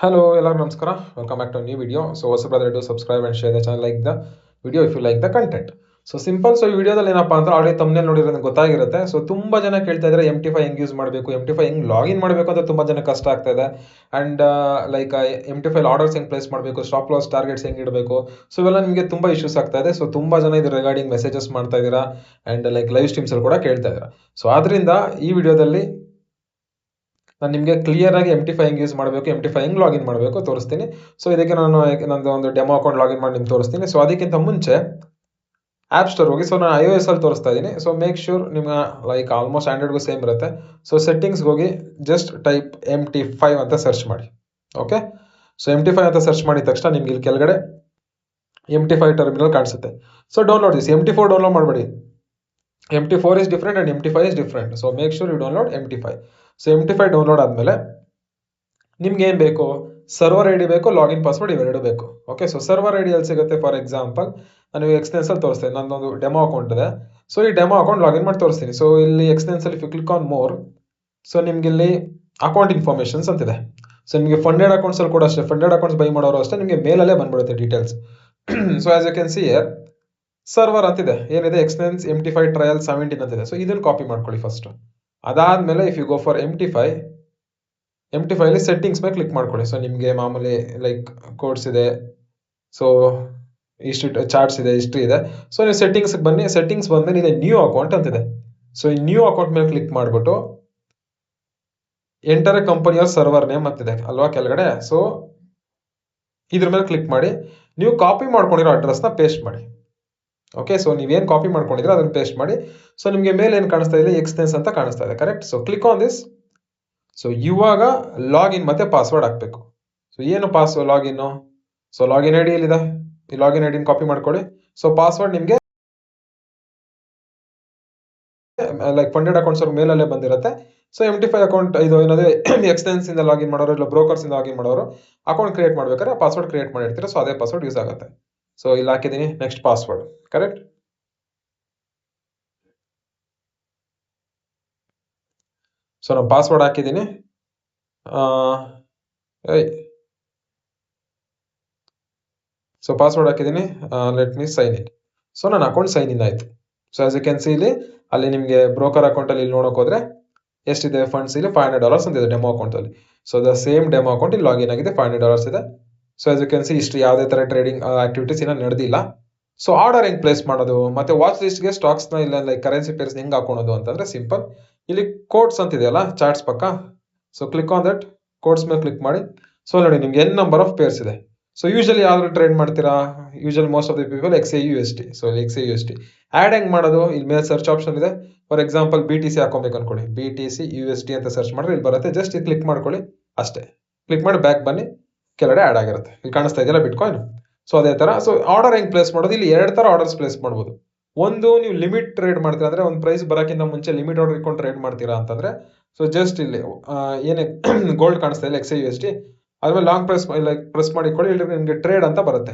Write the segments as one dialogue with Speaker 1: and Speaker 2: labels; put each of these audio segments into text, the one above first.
Speaker 1: Hello, ಎಲ್ಲರಿಗೂ ನಮಸ್ಕಾರ. Welcome back to a new video. So, also brother, do subscribe and share the channel, like the video if you like the content. So simple. So ಈ ವಿಡಿಯೋದಲ್ಲಿ ಏನಪ್ಪಾ ಅಂತ already ತಮ್ಮನೇಲಿ ನೋಡಿರೋದು ಗೊತ್ತಾಗಿರುತ್ತೆ. So ತುಂಬಾ ಜನ ಕೇಳ್ತಾ ಇದ್ದಾರೆ MT5 ಹೆಂಗ್ ಯೂಸ್ ಮಾಡಬೇಕು, MT5 ಹೆಂಗ್ ಲಾಗಿನ್ ಮಾಡಬೇಕು ಅಂತ ತುಂಬಾ ಜನ ಕಷ್ಟ ಆಗ್ತಾ ಇದೆ. ಅಂಡ್ ಲೈಕ್ MT5 ಆರ್ಡರ್ಸ್ ಹೆಂಗ್ ಪ್ಲೇಸ್ ಮಾಡಬೇಕು, ಸ್ಟಾಪ್ ಲಾಸ್ ಟಾರ್ಗೆಟ್ಸ್ ಹೆಂಗ್ ಇಡಬೇಕು, ಸೊ ಇವೆಲ್ಲ ನಿಮಗೆ ತುಂಬಾ ಇಶ್ಯೂಸ್ ಆಗ್ತಾ ಇದೆ. ಸೊ ತುಂಬಾ ಜನ ಇದ್ರ ರಿಗಾರ್ಡಿಂಗ್ ಮೆಸೇಜಸ್ ಮಾಡ್ತಾ ಇದ್ದೀರಾ ಅಂಡ್ ಲೈಕ್ ಲೈವ್ ಸ್ಟ್ರೀಮ್ಸ್ ಅಲ್ಲಿ ಕೂಡ ಕೇಳ್ತಾ ಇದ್ದೀರಾ. ಸೊ ಆದ್ರಿಂದ ಈ ವಿಡಿಯೋದಲ್ಲಿ ನಾನು ನಿಮಗೆ ಕ್ಲಿಯರ್ ಆಗಿ MT5 ಹೆಂಗ್ ಯೂಸ್ ಮಾಡಬೇಕು, MT5 ಹೆಂಗ್ ಲಾಗಿನ್ ಮಾಡಬೇಕು ತೋರಿಸ್ತೀನಿ. ಸೊ ಇದಕ್ಕೆ ನಾನು ನಂದು ಒಂದು ಡೆಮೋ ಅಕೌಂಟ್ ಲಾಗಿನ್ ಮಾಡಿ ನಿಮ್ಗೆ ತೋರಿಸ್ತೀನಿ. ಸೊ ಅದಕ್ಕಿಂತ ಮುಂಚೆ ಆ್ಯಪ್ ಸ್ಟೋರ್ ಹೋಗಿ. ಸೊ ನಾನು iOS ಅಲ್ಲಿ ತೋರಿಸ್ತಾ ಇದ್ದೀನಿ. ಸೊ ಮೇಕ್ ಶ್ಯೂರ್ ನಿಮ್ಮ ಲೈಕ್ ಆಲ್ಮೋಸ್ಟ್ ಆಂಡ್ರಾಯ್ಡ್ಗೂ ಸೇಮ್ ಇರುತ್ತೆ. ಸೊ ಸೆಟ್ಟಿಂಗ್ಸ್ಗೆ ಹೋಗಿ ಜಸ್ಟ್ ಟೈಪ್ MT5 ಅಂತ ಸರ್ಚ್ ಮಾಡಿ. ಓಕೆ, ಸೊ MT5 ಅಂತ ಸರ್ಚ್ ಮಾಡಿದ ತಕ್ಷಣ ನಿಮ್ಗೆ ಇಲ್ಲಿ ಕೆಳಗಡೆ MT5 ಟರ್ಮಿನಲ್ ಕಾಣಿಸುತ್ತೆ. So download this. MT4 download ಮಾಡಬೇಡಿ. MT4 is different and MT5 is different. So make sure you download MT5. So MT5 download ಆದಮೇಲೆ ನಿಮ್ಗೆ ಏನು ಬೇಕು, ಸರ್ವರ್ ಐ ಡಿ ಬೇಕು, ಲಾಗಿನ್ ಪಾಸ್ವರ್ಡ್ ಇವೆರಡು ಬೇಕು. Okay, so server I D ಎಲ್ಲಿ ಸಿಗುತ್ತೆ? ಫಾರ್ ಎಕ್ಸಾಂಪಲ್ ನಾನು ಎಕ್ಸ್ಟೆನ್ಸ್ ಅಲ್ಲಿ ತೋರಿಸ್ತೇನೆ. ನನ್ನೊಂದು ಡೆಮೋ ಅಕೌಂಟ್ ಇದೆ. ಸೊ ಈ ಡೆಮೋ ಅಕೌಂಟ್ ಲಾಗಿನ್ ಮಾಡಿ ತೋರಿಸ್ತೀನಿ. ಸೊ ಇಲ್ಲಿ ಎಕ್ಸ್ಟೆನ್ಸ್ ಅಲ್ಲಿ ಕ್ಲಿಕ್ ಆನ್ ಮೋರ್, ಸೊ ನಿಮ್ಗೆ ಇಲ್ಲಿ ಅಕೌಂಟ್ ಇನ್ಫಾರ್ಮೇಶನ್ಸ್ ಅಂತಿದೆ. ಸೊ ನಿಮಗೆ ಫಂಡೆಡ್ ಅಕೌಂಟ್ಸ್ ಅಲ್ಲಿ ಕೂಡ ಅಷ್ಟೇ, ಫಂಡೆಡ್ ಅಕೌಂಟ್ಸ್ ಬೈ ಮಾಡೋರು ಅಷ್ಟೇ, ನಿಮಗೆ ಮೇಲಲ್ಲೇ ಬಂದ್ಬಿಡುತ್ತೆ details. So as you can see here server ಅಂತಿದೆ, ಏನಿದೆ ಎಕ್ಸ್ಟೆನ್ಸ್ MT5 ಟ್ರಯಲ್ 17 ಅಂತಿದೆ. ಸೊ ಇದನ್ನು ಕಾಪಿ ಮಾಡ್ಕೊಳ್ಳಿ ಫಸ್ಟ್. ಅದಾದ್ಮೇಲೆ if you go for MT5 ಅಲ್ಲಿ ಸೆಟ್ಟಿಂಗ್ಸ್ ಮೇಲೆ ಕ್ಲಿಕ್ ಮಾಡ್ಕೊಳ್ಳಿ. ಸೊ ನಿಮಗೆ ಮಾಮೂಲಿ ಲೈಕ್ ಕೋಡ್ಸ್ ಇದೆ, ಸೊ ಇಷ್ಟು ಚಾರ್ಟ್ಸ್ ಇದೆ, ಹಿಸ್ಟ್ರಿ ಇದೆ. ಸೊ ನೀವು ಸೆಟ್ಟಿಂಗ್ಸ್ಗೆ ಬನ್ನಿ. ಸೆಟ್ಟಿಂಗ್ಸ್ ಬಂದ್ಮೇಲೆ ಇದೆ ನ್ಯೂ ಅಕೌಂಟ್ ಅಂತಿದೆ. ಸೊ ಈ ನ್ಯೂ ಅಕೌಂಟ್ ಮೇಲೆ ಕ್ಲಿಕ್ ಮಾಡಿಬಿಟ್ಟು ಎಂಟರ್ ಕಂಪನಿಯ ಸರ್ವರ್ ನೇಮ್ ಅಂತಿದೆ ಅಲ್ವಾ ಕೆಳಗಡೆ. ಸೊ ಇದ್ರ ಮೇಲೆ ಕ್ಲಿಕ್ ಮಾಡಿ ನೀವು ಕಾಪಿ ಮಾಡ್ಕೊಂಡಿರೋ ಅಡ್ರೆಸ್ನ ಪೇಸ್ಟ್ ಮಾಡಿ. ಓಕೆ, ಸೊ ನೀವೇನು ಕಾಪಿ ಮಾಡ್ಕೊಂಡಿದ್ರೆ ಅದನ್ನು ಪೇಸ್ಟ್ ಮಾಡಿ. ಸೊ ನಿಮಗೆ ಮೇಲೆ ಏನು ಕಾಣಿಸ್ತಾ ಇದೆ, ಎಕ್ಸ್ಟೆನ್ಸ್ ಅಂತ ಕಾಣಿಸ್ತಾ ಇದೆ, correct. So click on this. So ಇವಾಗ ಲಾಗಿನ್ ಮತ್ತೆ ಪಾಸ್ವರ್ಡ್ ಹಾಕಬೇಕು. ಸೊ ಏನು ಲಾಗಿನ್ನು? ಸೊ ಲಾಗಿನ್ ಐ ಡಿ ಎಲ್ಲಿದೆ? ಈ ಲಾಗಿನ್ ಐ ಡಿನ ಕಾಪಿ ಮಾಡ್ಕೊಳ್ಳಿ. ಸೊ ಪಾಸ್ವರ್ಡ್ ನಿಮಗೆ ಲೈಕ್ ಫಂಡೆಡ್ ಅಕೌಂಟ್ಸ್ ಅವ್ರ ಮೇಲಲ್ಲೇ ಬಂದಿರುತ್ತೆ. ಸೊ MT5 ಅಕೌಂಟ್ ಇದು ಏನಾದ್ರೆ ಎಕ್ಸ್ಟೆನ್ಸ್ ಇಂದ ಲಾಗಿನ್ ಮಾಡೋರು ಇಲ್ಲ ಬ್ರೋಕರ್ಸ್ ಇಂದ ಲಾಗಿನ್ ಮಾಡೋರು ಅಕೌಂಟ್ ಕ್ರಿಯೇಟ್ ಮಾಡ್ಬೇಕಾದ್ರೆ ಪಾಸ್ವರ್ಡ್ ಕ್ರಿಯೇಟ್ ಮಾಡಿರ್ತೀರ. ಸೊ ಅದೇ ಪಾಸ್ವರ್ಡ್ ಯೂಸ್ ಆಗುತ್ತೆ. ಸೊ ಇಲ್ಲಿ ಹಾಕಿದ್ದೀನಿ ನೆಕ್ಸ್ಟ್ ಪಾಸ್ವರ್ಡ್, ಕರೆಕ್ಟ್. ಸೊ ನಾನು ಪಾಸ್ವರ್ಡ್ ಹಾಕಿದ್ದೀನಿ. ಸೊ ಪಾಸ್ವರ್ಡ್ ಹಾಕಿದ್ದೀನಿ. Let me sign in. So ನನ್ನ ಅಕೌಂಟ್ ಸೈನ್ ಇನ್ ಆಯ್ತು. So as you can see ಇಲ್ಲಿ ಅಲ್ಲಿ ನಿಮಗೆ ಬ್ರೋಕರ್ ಅಕೌಂಟ್ ಅಲ್ಲಿ ನೋಡೋಕೆ ಹೋದ್ರೆ ಎಷ್ಟಿದೆ ಫಂಡ್ಸ್? ಇಲ್ಲಿ $500 ಅಂತಿದೆ ಡೆಮೋ ಅಕೌಂಟ್ ಅಲ್ಲಿ. So the same demo account ಇಲ್ಲಿ ಲಾಗಿನ್ ಆಗಿದೆ, $500 ಇದೆ. So as you can see ಇಷ್ಟು ಯಾವುದೇ ತರ ಟ್ರೇಡಿಂಗ್ ಆಕ್ಟಿವಿಟೀಸ್ ಇನ್ನೂ ನಡೆದಿಲ್ಲ. ಸೊ ಆರ್ಡರ್ ಹೆಂಗ್ ಪ್ಲೇಸ್ ಮಾಡೋದು ಮತ್ತೆ ವಾಚ್ ಲಿಸ್ಟ್ಗೆ ಸ್ಟಾಕ್ಸ್ನ ಇಲ್ಲ ಲೈಕ್ ಕರೆನ್ಸಿ ಪೇರ್ಸ್ ಹೆಂಗ್ ಹಾಕೋಣೋದು ಅಂತಂದ್ರೆ ಸಿಂಪಲ್. ಇಲ್ಲಿ ಕೋಡ್ಸ್ ಅಂತಿದೆಯಲ್ಲ ಚಾರ್ಟ್ಸ್ ಪಕ್ಕ, so click on that. Codes ಮೇಲೆ ಕ್ಲಿಕ್ ಮಾಡಿ. ಸೊ ನೋಡಿ ನಿಮ್ಗೆ n ನಂಬರ್ ಆಫ್ ಪೇರ್ಸ್ ಇದೆ. ಸೊ ಯೂಶಲಿ ಯಾವ್ದು ಟ್ರೇಡ್ ಮಾಡ್ತೀರಾ? Usually most of the people XAUSD. So XAUSD add ಹೆಂಗ್ ಮಾಡೋದು? ಇಲ್ಲಿ ಮೇಲೆ ಸರ್ಚ್ ಆಪ್ಷನ್ ಇದೆ. ಫಾರ್ ಎಕ್ಸಾಂಪಲ್ BTC ಹಾಕೊಬೇಕು ಅನ್ಕೊಳ್ಳಿ, BTC USD ಅಂತ ಸರ್ಚ್ ಮಾಡಿದ್ರೆ ಇಲ್ಲಿ ಬರುತ್ತೆ. ಜಸ್ಟ್ ಇಲ್ಲಿ ಕ್ಲಿಕ್ ಮಾಡ್ಕೊಳ್ಳಿ ಅಷ್ಟೇ. ಕ್ಲಿಕ್ ಮಾಡಿ ಬ್ಯಾಕ್ ಬನ್ನಿ, ಕೆಳಗಡೆ ಆ್ಯಡ್ ಆಗಿರುತ್ತೆ. ಇಲ್ಲಿ ಕಾಣಿಸ್ತಾ ಇದೆಯಲ್ಲ ಬಿಟ್ಕಾಯಿನ್. ಸೊ ಅದೇ ತರ. ಸೊ ಆರ್ಡರ್ ಹೆಂಗ್ ಪ್ಲೇಸ್ ಮಾಡೋದು? ಇಲ್ಲಿ ಎರಡು ತರ ಆರ್ಡರ್ಸ್ ಪ್ಲೇಸ್ ಮಾಡ್ಬೋದು. ಒಂದು, ನೀವು ಲಿಮಿಟ್ ಟ್ರೇಡ್ ಮಾಡ್ತೀರಾ ಅಂದ್ರೆ ಒಂದು ಪ್ರೈಸ್ ಬರೋಕ್ಕಿಂತ ಮುಂಚೆ ಲಿಮಿಟ್ ಆರ್ಡರ್ ಇಟ್ಕೊಂಡು ಟ್ರೇಡ್ ಮಾಡ್ತೀರಾ ಅಂತಂದ್ರೆ ಸೊ ಜಸ್ಟ್ ಇಲ್ಲಿ ಏನೇ ಗೋಲ್ಡ್ ಕಾಣಿಸ್ತಾ ಇಲ್ಲ XAUSD, ಆದ್ಮೇಲೆ ಲಾಂಗ್ ಪ್ರೆಸ್ ಮಾಡಿಕೊಳ್ಳಿ. ಇಲ್ಲಿ ನಿಮಗೆ ಟ್ರೇಡ್ ಅಂತ ಬರುತ್ತೆ.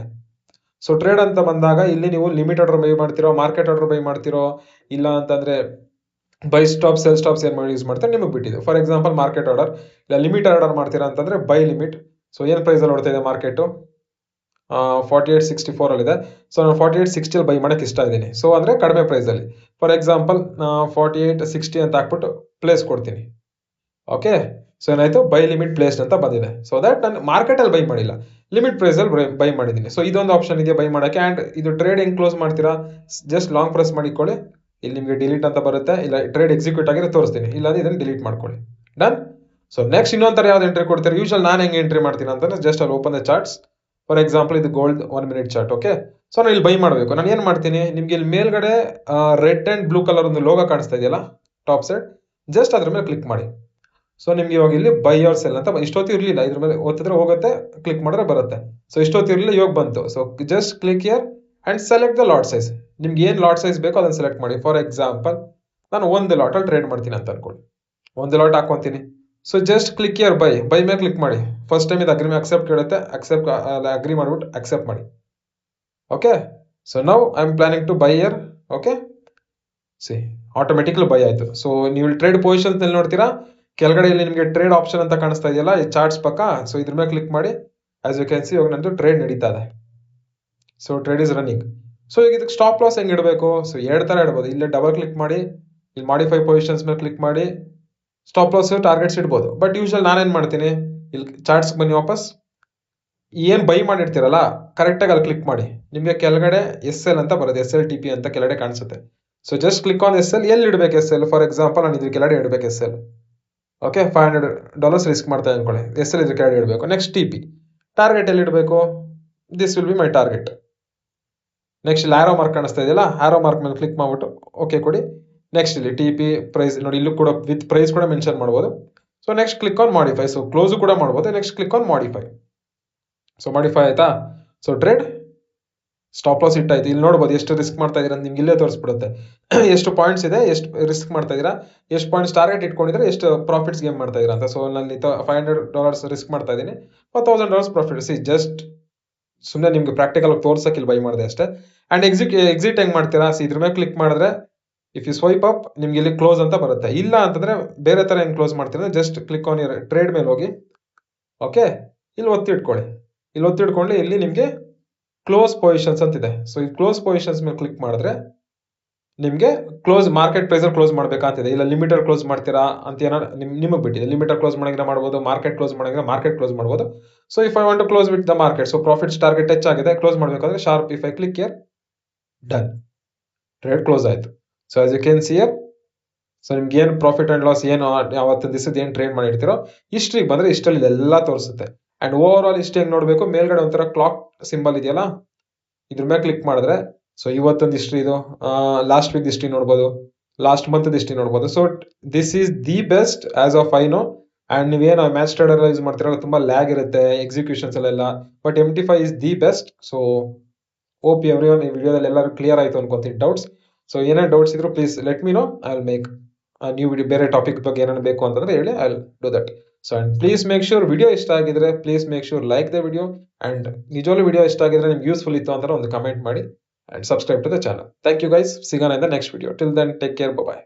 Speaker 1: ಸೊ ಟ್ರೇಡ್ ಅಂತ ಬಂದಾಗ ಇಲ್ಲಿ ನೀವು ಲಿಮಿಟ್ ಆರ್ಡರ್ ಬೈ ಮಾಡ್ತಿರೋ, ಮಾರ್ಕೆಟ್ ಆರ್ಡರ್ ಬೈ ಮಾಡ್ತಿರೋ, ಇಲ್ಲ ಅಂತಂದ್ರೆ ಬೈ ಸ್ಟಾಪ್ ಸೆಲ್ ಸ್ಟಾಪ್ಸ್ ಏನು ಮಾಡಿ ಯೂಸ್ ಮಾಡ್ತಾರೆ ನಿಮಗೆ ಬಿಟ್ಟಿದೆ. ಫಾರ್ ಎಕ್ಸಾಂಪಲ್ ಮಾರ್ಕೆಟ್ ಆರ್ಡರ್ ಇಲ್ಲ ಲಿಮಿಟ್ ಆರ್ಡರ್ ಮಾಡ್ತೀರಾ ಅಂತಂದ್ರೆ ಬೈ ಲಿಮಿಟ್. ಸೊ ಏನು ಪ್ರೈಸಲ್ಲಿ ಹೊಡ್ತಾ ಇದೆ ಮಾರ್ಕೆಟು? 48.64 ಅಲ್ಲಿದೆ. ಸೊ ನಾನು 48.60 ಬೈ ಮಾಡಕ್ಕೆ ಇಷ್ಟ ಇದ್ದೀನಿ. ಸೊ ಅಂದ್ರೆ ಕಡಿಮೆ ಪ್ರೈಸಲ್ಲಿ. ಫಾರ್ ಎಕ್ಸಾಂಪಲ್ 48.60 ಅಂತ ಹಾಕ್ಬಿಟ್ಟು ಪ್ಲೇಸ್ ಕೊಡ್ತೀನಿ. ಓಕೆ, ಸೊ ಏನಾಯ್ತು, ಬೈ ಲಿಮಿಟ್ ಪ್ಲೇಸ್ಡ್ ಅಂತ ಬಂದಿದೆ. ಸೊ ದಟ್ ನಾನು ಮಾರ್ಕೆಟಲ್ಲಿ ಬೈ ಮಾಡಿಲ್ಲ, ಲಿಮಿಟ್ ಪ್ರೈಸಲ್ಲಿ ಬೈ ಮಾಡಿದ್ದೀನಿ. ಸೊ ಇದೊಂದು ಆಪ್ಷನ್ ಇದೆ ಬೈ ಮಾಡೋಕ್ಕೆ. ಆ್ಯಂಡ್ ಇದು ಟ್ರೇಡ್ ಹೆಂಗ್ ಕ್ಲೋಸ್ ಮಾಡ್ತೀರಾ? ಜಸ್ಟ್ ಲಾಂಗ್ ಪ್ರೆಸ್ ಮಾಡಿಕೊಳ್ಳಿ. ಇಲ್ಲಿ ನಿಮಗೆ ಡಿಲೀಟ್ ಅಂತ ಬರುತ್ತೆ. ಇಲ್ಲ ಟ್ರೇಡ್ ಎಕ್ಸಿಕ್ಯೂಟ್ ಆಗಿರೋ ತೋರಿಸ್ತೀನಿ, ಇಲ್ಲಾಂದ್ರೆ ಇದನ್ನು ಡಿಲೀಟ್ ಮಾಡ್ಕೊಳ್ಳಿ. ಡನ್. ಸೊ ನೆಕ್ಸ್ಟ್ ಇನ್ನೊಂಥರ ಯಾವ್ದು ಎಂಟ್ರಿ ಕೊಡ್ತೀರಾ? ಯೂಶಲ್ ನಾನು ಹೆಂಗೆ ಎಂಟ್ರಿ ಮಾಡ್ತೀನಿ ಅಂತಂದ್ರೆ ಜಸ್ಟ್ ಅಲ್ಲಿ open the charts. For example ಇದು gold 1 minute chart. Okay, so ನಾನು ಇಲ್ಲಿ ಬೈ ಮಾಡಬೇಕು. ನಾನು ಏನು ಮಾಡ್ತೀನಿ, ನಿಮ್ಗೆ ಇಲ್ಲಿ ಮೇಲ್ಗಡೆ ರೆಡ್ ಅಂಡ್ ಬ್ಲೂ ಕಲರ್ ಒಂದು ಲೋಗೋ ಕಾಣಿಸ್ತಾ ಇದೆಯಲ್ಲ ಟಾಪ್ ಸೈಡ್, ಜಸ್ಟ್ ಅದ್ರ ಮೇಲೆ ಕ್ಲಿಕ್ ಮಾಡಿ. ಸೊ ನಿಮ್ಗೆ ಇವಾಗ ಇಲ್ಲಿ ಬೈ ಆರ್ ಸೆಲ್ ಅಂತ ಇಷ್ಟೊತ್ತು ಇರಲಿಲ್ಲ, ಇದ್ರ ಮೇಲೆ ಒತ್ತಿದ್ರೆ ಹೋಗುತ್ತೆ, ಕ್ಲಿಕ್ ಮಾಡಿದ್ರೆ ಬರುತ್ತೆ. ಸೊ ಇಷ್ಟೊತ್ತು ಇರಲಿಲ್ಲ, ಇವಾಗ ಬಂತು. So just click here and select the lot size. ನಿಮ್ಗೆ ಏನು ಲಾಟ್ ಸೈಜ್ ಬೇಕೋ ಅದನ್ನು ಸೆಲೆಕ್ಟ್ ಮಾಡಿ. ಫಾರ್ ಎಕ್ಸಾಂಪಲ್ ನಾನು ಒಂದು ಲಾಟಲ್ಲಿ ಟ್ರೇಡ್ ಮಾಡ್ತೀನಿ ಅಂತ ಅನ್ಕೊಳ್ಳಿ, ಒಂದು ಲಾಟ್ ಹಾಕೊಂತೀನಿ. So just click here buy ಮೇಲೆ ಕ್ಲಿಕ್ ಮಾಡಿ. ಫಸ್ಟ್ ಟೈಮ್ ಇದು ಅಕ್ಸೆಪ್ಟ್ ಕೇಳುತ್ತೆ, ಅಗ್ರಿ ಮಾಡ್ಬಿಟ್ಟು ಅಕ್ಸೆಪ್ಟ್ ಮಾಡಿ. Okay, so now I am planning to buy here. Okay, see automatically buy ಆಯ್ತು. ಸೊ ನೀವು ಟ್ರೇಡ್ ಪೊಸಿಷನ್ಸ್ ನಲ್ಲಿ ನೋಡ್ತೀರಾ, ಕೆಳಗಡೆ ಇಲ್ಲಿ ನಿಮಗೆ ಟ್ರೇಡ್ ಆಪ್ಷನ್ ಅಂತ ಕಾಣಿಸ್ತಾ ಇದೆಯಲ್ಲ ಈ ಚಾರ್ಟ್ಸ್ ಪಕ್ಕ, ಸೊ ಇದ್ರ ಮೇಲೆ ಕ್ಲಿಕ್ ಮಾಡಿ. ಆಸ್ ಯು ಕ್ಯಾನ್ ಸಿ ಇವಾಗ ನಂದು ಟ್ರೇಡ್ ನಡೀತಾ ಇದೆ. So trade is running. So ಈಗ ಇದಕ್ಕೆ ಸ್ಟಾಪ್ ಲಾಸ್ ಹೆಂಗ್ ಇಡಬೇಕು? ಸೊ ಎರಡು ತರ ಇಡ್ಬೋದು. ಇಲ್ಲೇ ಡಬಲ್ ಕ್ಲಿಕ್ ಮಾಡಿ, ಇಲ್ಲಿ ಮಾಡಿಫೈ ಪೊಸಿಷನ್ಸ್ ಮೇಲೆ ಕ್ಲಿಕ್ ಮಾಡಿ ಸ್ಟಾಪ್ ಲಾಸ್ ಟಾರ್ಗೆಟ್ಸ್ ಇಡ್ಬೋದು. ಬಟ್ ಯೂಶಲ್ ನಾನೇನ್ ಮಾಡ್ತೀನಿ, ಇಲ್ಲಿ ಚಾರ್ಟ್ಸ್ ಬನ್ನಿ ವಾಪಸ್, ಏನ್ ಬೈ ಮಾಡಿರ್ತೀರಲ್ಲ ಕರೆಕ್ಟಾಗಿ ಅಲ್ಲಿ ಕ್ಲಿಕ್ ಮಾಡಿ. ನಿಮಗೆ ಕೆಳಗಡೆ SL ಅಂತ ಬರುತ್ತೆ, SLTP ಅಂತ ಕೆಳಗಡೆ ಕಾಣಿಸುತ್ತೆ. So just click on SL. ಎಲ್ಲಿ ಇಡಬೇಕು SL? ಫಾರ್ ಎಕ್ಸಾಂಪಲ್ ನಾನು ಇದ್ರ ಕೆಳಗಡೆ ಇಡಬೇಕು SL. ಓಕೆ, $500 ರಿಸ್ಕ್ ಮಾಡ್ತಾ ಅನ್ಕೊಳ್ಳಿ, SL ಇದ್ರ ಕೆಳಗಡೆ ಇಡಬೇಕು. ನೆಕ್ಸ್ಟ್ TP ಟಾರ್ಗೆಟ್ ಎಲ್ಲಿ ಇಡಬೇಕು? This will be my target. Next ಇಲ್ಲಿ ಆರೋ ಮಾರ್ಕ್ ಕಾಣಿಸ್ತಾ ಇದೆಯಲ್ಲ, ಆರೋ ಮಾರ್ಕ್ ಮೇಲೆ ಕ್ಲಿಕ್ ಮಾಡ್ಬಿಟ್ಟು ಓಕೆ ಕೊಡಿ. ನೆಕ್ಸ್ಟ್ ಇಲ್ಲಿ TP ಪ್ರೈಸ್ ನೋಡಿ, ಇಲ್ಲೂ ಕೂಡ ವಿತ್ ಪ್ರೈಸ್ ಕೂಡ ಮೆನ್ಷನ್ ಮಾಡ್ಬೋದು. So next click on modify. So close ಕೂಡ ಮಾಡ್ಬೋದು. Next click on modify. So modify ಆಯ್ತಾ? ಸೊ ಟ್ರೇಡ್ ಸ್ಟಾಪ್ ಲಾಸ್ ಇಟ್ಟಾಯ್ತು. ಇಲ್ಲಿ ನೋಡ್ಬೋದು ಎಷ್ಟು ರಿಸ್ಕ್ ಮಾಡ್ತಾ ಇದೀರಾ ಅಂತ ನಿಮ್ಗೆ ಇಲ್ಲೇ ತೋರಿಸ್ಬಿಡುತ್ತೆ. ಎಷ್ಟು ಪಾಯಿಂಟ್ಸ್ ಇದೆ, ಎಷ್ಟು ರಿಸ್ಕ್ ಮಾಡ್ತಾ ಇದೀರಾ, ಎಷ್ಟು ಪಾಯಿಂಟ್ಸ್ ಟಾರ್ಗೆಟ್ ಇಟ್ಕೊಂಡಿದ್ರೆ, ಎಷ್ಟು ಪ್ರಾಫಿಟ್ಸ್ ಗೇಮ್ ಮಾಡ್ತಾ ಇದೀರಾ ಅಂತ. ಸೊ ನಾನು $500 ರಿಸ್ಕ್ ಮಾಡ್ತಾ ಇದ್ದೀನಿ, $1,000 ಪ್ರಾಫಿಟ್. ಸಿ ಜಸ್ಟ್ ಸುಮ್ಮನೆ ನಿಮ್ಗೆ ಪ್ರಾಕ್ಟಿಕಲ್ ತೋರ್ಸಕ್ಕೆ ಇಲ್ಲಿ ಬೈ ಮಾಡಿದೆ ಅಷ್ಟೇ. ಅಂಡ್ ಎಕ್ಸಿಟ್ ಹೆಂಗ್ ಮಾಡ್ತೀರಾ? ಸಿ ಇದ್ರ ಮೇಲೆ ಕ್ಲಿಕ್ ಮಾಡಿದ್ರೆ ಇಫ್ ಯು ಸ್ವೈಪ್ ಅಪ್ ನಿಮ್ಗೆ ಇಲ್ಲಿ ಕ್ಲೋಸ್ ಅಂತ ಬರುತ್ತೆ. ಇಲ್ಲ ಅಂತಂದ್ರೆ ಬೇರೆ ತರ ಹೆಂಗ್ ಕ್ಲೋಸ್ ಮಾಡ್ತೀರಾ? Just click on your trade ಮೇಲೆ ಹೋಗಿ, ಓಕೆ, ಇಲ್ಲಿ ಒತ್ತಿ ಇಟ್ಕೊಳ್ಳಿ. ಇಲ್ಲಿ ಒತ್ತಿ ಇಟ್ಕೊಂಡು ಇಲ್ಲಿ ನಿಮ್ಗೆ ಕ್ಲೋಸ್ ಪೊಸಿಷನ್ಸ್ ಅಂತಿದೆ. ಸೊ ಈ ಕ್ಲೋಸ್ ಪೊಸಿಷನ್ಸ್ ಮೇಲೆ ಕ್ಲಿಕ್ ಮಾಡಿದ್ರೆ ನಿಮ್ಗೆ ಕ್ಲೋಸ್ ಮಾರ್ಕೆಟ್ ಪ್ರೈಸ್ ಕ್ಲೋಸ್ ಮಾಡ್ಬೇಕಂತಿದೆ. ಇಲ್ಲ ಲಿಮಿಟರ್ ಕ್ಲೋಸ್ ಮಾಡ್ತೀರಾ ಅಂತ ಏನೋ ನಿಮಗೆ ಬಿಟ್ಟಿದೆ. ಲಿಮಿಟರ್ ಕ್ಲೋಸ್ ಮಾಡಿದ್ರೆ ಮಾಡ್ಬೋದು, ಮಾರ್ಕೆಟ್ ಕ್ಲೋಸ್ ಮಾಡಿದ್ರೆ ಮಾರ್ಕೆಟ್ ಕ್ಲೋಸ್ ಮಾಡ್ಬೋದು. So if I want to close with the market, so profits target touch ಆಗಿದೆ, ಕ್ಲೋಸ್ ಮಾಡ್ಬೇಕಂದ್ರೆ sharp if I click here, done, trade close ಆಯ್ತು. So as you can see here, so ನಿಮ್ಗೆ ಏನು profit and loss ಏನು ಅವತ್ತಿನ ದಿವಸದ ಏನು trade ಮಾಡಿರ್ತೀರೋ ಹಿಸ್ಟ್ರಿಗೆ ಬಂದ್ರೆ ಇಷ್ಟಲ್ಲಿ ಎಲ್ಲ ತೋರಿಸುತ್ತೆ. ಅಂಡ್ ಓವರ್ ಆಲ್ ಹಿಸ್ಟ್ರಿ ಹೆಂಗ್ ನೋಡ್ಬೇಕು? ಮೇಲ್ಗಡೆ ಒಂಥರ ಕ್ಲಾಕ್ ಸಿಂಬಲ್ ಇದೆಯಲ್ಲ, ಇದ್ರ ಮೇಲೆ ಕ್ಲಿಕ್ ಮಾಡಿದ್ರೆ ಸೊ ಇವತ್ತೊಂದು ಹಿಸ್ಟ್ರಿ, ಇದು ಲಾಸ್ಟ್ ವೀಕ್ ಹಿಸ್ಟ್ರಿ ನೋಡ್ಬೋದು, ಲಾಸ್ಟ್ ಮಂತ್ ಹಿಸ್ಟ್ರಿ ನೋಡ್ಬೋದು. So this is the best as of I know. And ನೀವೇನು ಮ್ಯಾಚ್ ಟ್ರೇಡರ್ ಯೂಸ್ ಮಾಡ್ತೀರಲ್ಲ ತುಂಬಾ ಲ್ಯಾಗ್ ಇರುತ್ತೆ ಎಕ್ಸಿಕ್ಯೂಷನ್ಸ್ ಎಲ್ಲ, but MT5 is the best. So hope everyone ಈ ವಿಡಿಯೋದಲ್ಲಿ ಎಲ್ಲರೂ ಕ್ಲಿಯರ್ ಆಯ್ತು ಅನ್ಕೊಂತೀನಿ ಡೌಟ್ಸ್. ಸೊ ಏನೇ ಡೌಟ್ಸ್ ಇದ್ರು please let me no, I will make new video. ಬೇರೆ ಟಾಪಿಕ್ ಬಗ್ಗೆ ಏನಾದ್ರು ಬೇಕು ಅಂತಂದ್ರೆ ಹೇಳಿ, I will do that. So and please make sure video ಇಷ್ಟ ಆಗಿದ್ರೆ please make sure like the video. And ನಿಜವಾಗ್ಲೂ ವಿಡಿಯೋ ಇಷ್ಟ ಆಗಿದ್ರೆ ನಿಮ್ಗೆ ಯೂಸ್ಫುಲ್ ಇತ್ತು ಅಂತ ಒಂದು ಕಮೆಂಟ್ ಮಾಡಿ. And subscribe to the channel. Thank you guys. See you in the next video. Till then, take care. Bye bye.